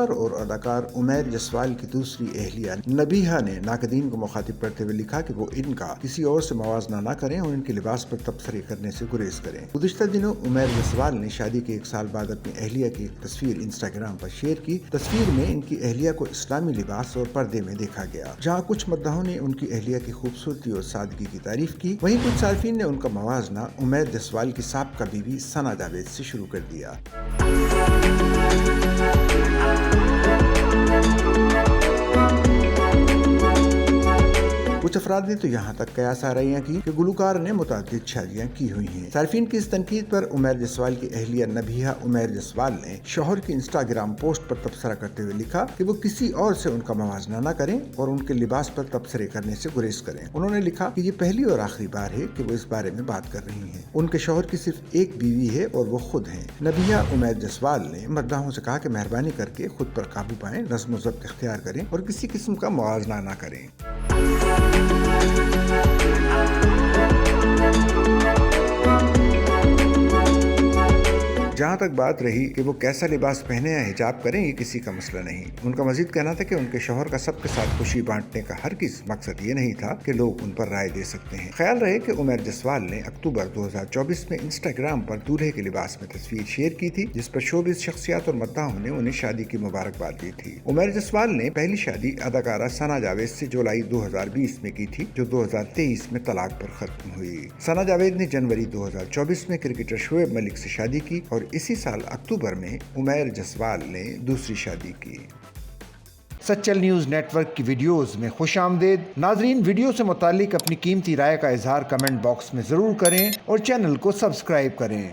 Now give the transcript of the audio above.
گلوکار اور اداکار عمیر جسوال کی دوسری اہلیہ نبیہہ نے ناقدین کو مخاطب کرتے ہوئے لکھا کہ وہ ان کا کسی اور سے موازنہ نہ کریں اور ان کے لباس پر تبصرے کرنے سے گریز کریں۔ گزشتہ دنوں عمیر جسوال نے شادی کے 1 سال بعد اپنی اہلیہ کی ایک تصویر انسٹاگرام پر شیئر کی۔ تصویر میں ان کی اہلیہ کو اسلامی لباس اور پردے میں دیکھا گیا، جہاں کچھ مداحوں نے ان کی اہلیہ کی خوبصورتی اور سادگی کی تعریف کی، وہیں کچھ صارفین نے ان کا موازنہ عمیر جسوال کی سابقہ بیوی ثنا جاوید سے شروع کر دیا۔ کچھ افراد نے تو یہاں تک قیاس آرائیاں کی کہ گلوکار نے متعدد شادیاں کی ہوئی ہیں۔ صارفین کی اس تنقید پر عمیر جسوال کی اہلیہ نبیہہ عمیر جسوال نے شوہر کی انسٹاگرام پوسٹ پر تبصرہ کرتے ہوئے لکھا کہ وہ کسی اور سے ان کا موازنہ نہ کریں اور ان کے لباس پر تبصرے کرنے سے گریز کریں۔ انہوں نے لکھا کہ یہ پہلی اور آخری بار ہے کہ وہ اس بارے میں بات کر رہی ہیں۔ ان کے شوہر کی صرف ایک بیوی ہے اور وہ خود ہیں۔ نبیہہ عمیر جسوال نے مداحوں سے کہا کہ مہربانی کر کے خود پر قابو پائیں، نظم و ضبط اختیار کریں اور کسی قسم کا موازنہ نہ کریں۔ جہاں تک بات رہی کہ وہ کیسا لباس پہنے یا حجاب کریں، یہ کسی کا مسئلہ نہیں۔ ان کا مزید کہنا تھا کہ ان کے شوہر کا سب کے ساتھ خوشی بانٹنے کا ہرگز مقصد یہ نہیں تھا کہ لوگ ان پر رائے دے سکتے ہیں۔ خیال رہے کہ عمیر جسوال نے اکتوبر 2024 میں انسٹاگرام پر دولہے کے لباس میں تصویر شیئر کی تھی، جس پر شوبز شخصیات اور مداحوں نے انہیں شادی کی مبارکباد دی تھی۔ عمیر جسوال نے پہلی شادی اداکارہ ثنا جاوید سے جولائی 2020 میں کی تھی، جو 2023 میں طلاق پر ختم ہوئی۔ ثنا جاوید نے جنوری 2024 میں کرکٹر شعیب ملک سے شادی کی اور اسی سال اکتوبر میں عمیر جسوال نے دوسری شادی کی۔ سچل نیوز نیٹ ورک کی ویڈیوز میں خوش آمدید۔ ناظرین، ویڈیو سے متعلق اپنی قیمتی رائے کا اظہار کمنٹ باکس میں ضرور کریں اور چینل کو سبسکرائب کریں۔